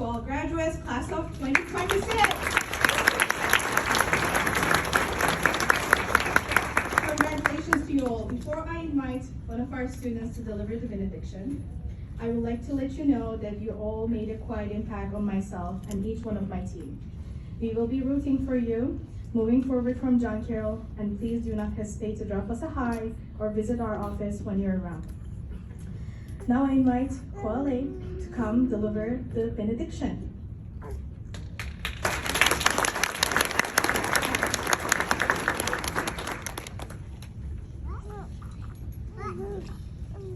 to all graduates, class of 2026. Congratulations to you all. Before I invite one of our students to deliver the benediction, I would like to let you know that you all made a quiet impact on myself and each one of my team. We will be rooting for you moving forward from John Carroll, and please do not hesitate to drop us a hi or visit our office when you're around. Now I invite KHOA to come deliver the benediction.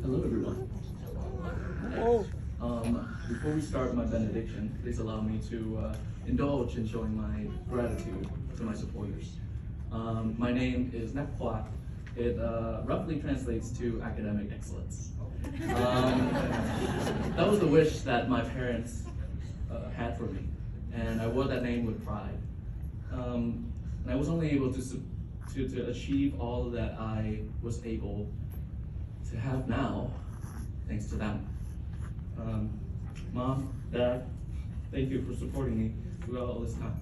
Hello, everyone. Before we start my benediction, please allow me to indulge in showing my gratitude to my supporters. My name is DAC KHOA. It roughly translates to academic excellence. That was the wish that my parents had for me, and I wore that name with pride. And I was only able to achieve all that I was able to have now, thanks to them. Mom, Dad, thank you for supporting me throughout all this time.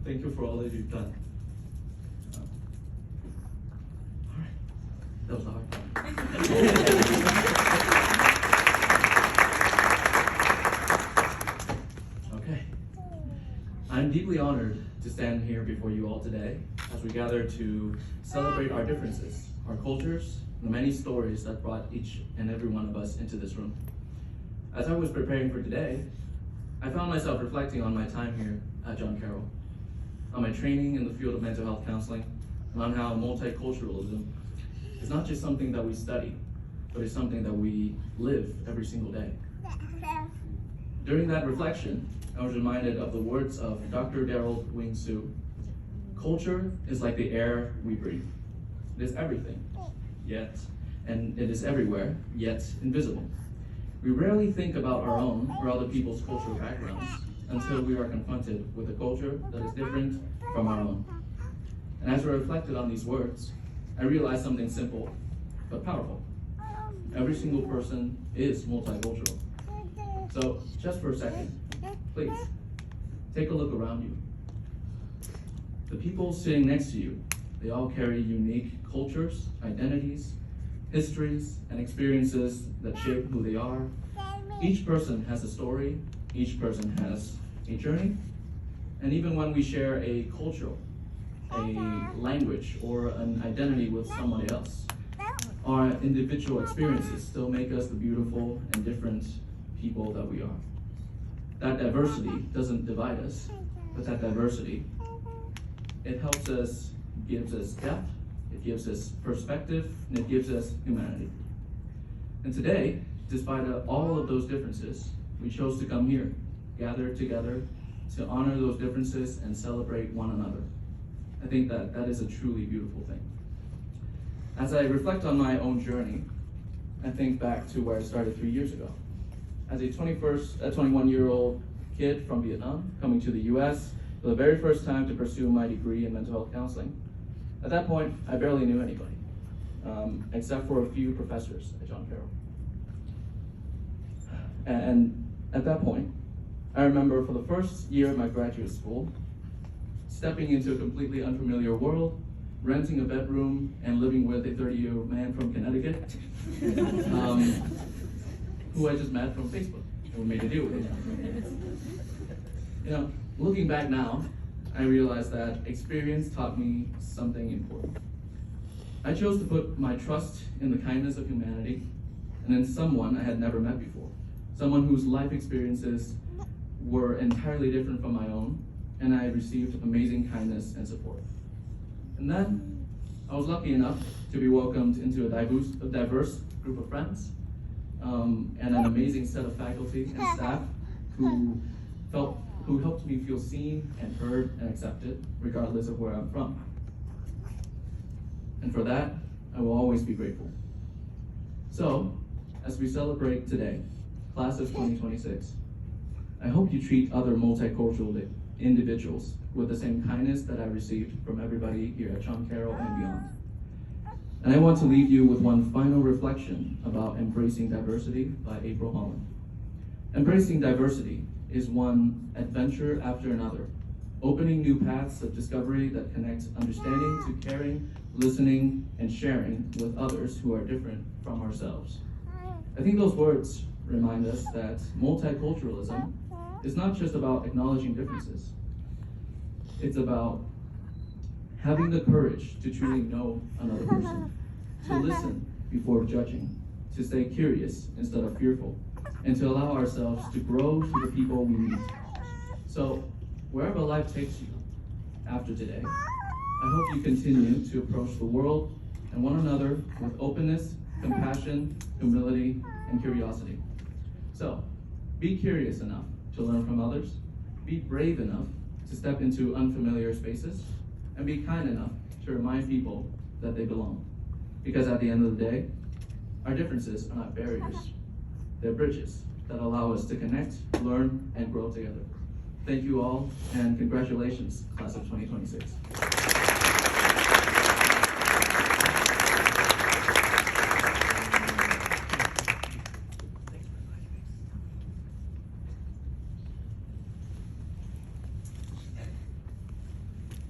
Thank you for all that you've done. All right, that was the hard part. Okay. I'm deeply honored to stand here before you all today as we gather to celebrate our differences, our cultures, the many stories that brought each and every one of us into this room. As I was preparing for today, I found myself reflecting on my time here at John Carroll, on my training in the field of mental health counseling, and on how multiculturalism is not just something that we study, but it's something that we live every single day. During that reflection, I was reminded of the words of Dr. Daryl Wing Su. Culture is like the air we breathe. It is everything, and it is everywhere, yet invisible. We rarely think about our own or other people's cultural backgrounds until we are confronted with a culture that is different from our own. And as I reflected on these words, I realized something simple but powerful. Every single person is multicultural. So just for a second, please, take a look around you. The people sitting next to you, they all carry unique cultures, identities, histories, and experiences that shape who they are. Each person has a story, each person has a journey, and even when we share a culture, a language, or an identity with someone else, our individual experiences still make us the beautiful and different people that we are. That diversity doesn't divide us, but that diversity, it helps us, gives us depth, it gives us perspective, and it gives us humanity. And today, despite all of those differences, we chose to come here, gather together to honor those differences and celebrate one another. I think that is a truly beautiful thing. As I reflect on my own journey, I think back to where I started 3 years ago. As a 21-year-old kid from Vietnam, coming to the US for the very first time to pursue my degree in mental health counseling. At that point, I barely knew anybody, except for a few professors at John Carroll. And at that point, I remember for the first year of my graduate school, stepping into a completely unfamiliar world, renting a bedroom, and living with a 30-year-old man from Connecticut, who I just met from Facebook, and we made a deal with him. You know, looking back now, I realized that experience taught me something important. I chose to put my trust in the kindness of humanity and in someone I had never met before, someone whose life experiences were entirely different from my own, and I received amazing kindness and support. And then I was lucky enough to be welcomed into a diverse group of friends, and an amazing set of faculty and staff who helped me feel seen and heard and accepted, regardless of where I'm from. And for that, I will always be grateful. So, as we celebrate today, class of 2026, I hope you treat other multicultural individuals with the same kindness that I received from everybody here at John Carroll and beyond. And I want to leave you with one final reflection about embracing diversity by April Holland. Embracing diversity is one adventure after another, opening new paths of discovery that connect understanding to caring, listening, and sharing with others who are different from ourselves. I think those words remind us that multiculturalism is not just about acknowledging differences. It's about having the courage to truly know another person, to listen before judging, to stay curious instead of fearful, and to allow ourselves to grow to the people we meet. So, wherever life takes you after today, I hope you continue to approach the world and one another with openness, compassion, humility, and curiosity. So, be curious enough to learn from others, be brave enough to step into unfamiliar spaces, and be kind enough to remind people that they belong. Because at the end of the day, our differences are not barriers. They're bridges that allow us to connect, learn, and grow together. Thank you all, and congratulations, class of 2026.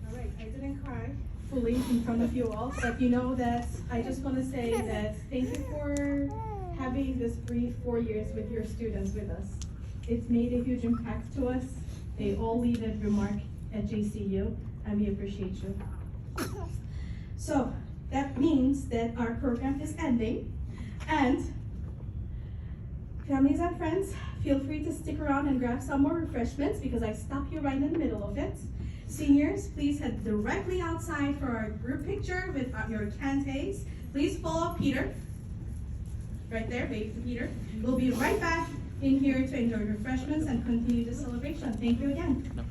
All right, I didn't cry fully in front of you all, but you know that I just want to say that thank you for having this brief 4 years with your students with us. It's made a huge impact to us. They all leave a remark at JCU, and we appreciate you. So that means that our program is ending, and families and friends, feel free to stick around and grab some more refreshments because I stopped you right in the middle of it. Seniors, please head directly outside for our group picture with your cantes. Please follow Peter. Right there, wait for Peter. We'll be right back in here to enjoy refreshments and continue the celebration. Thank you again.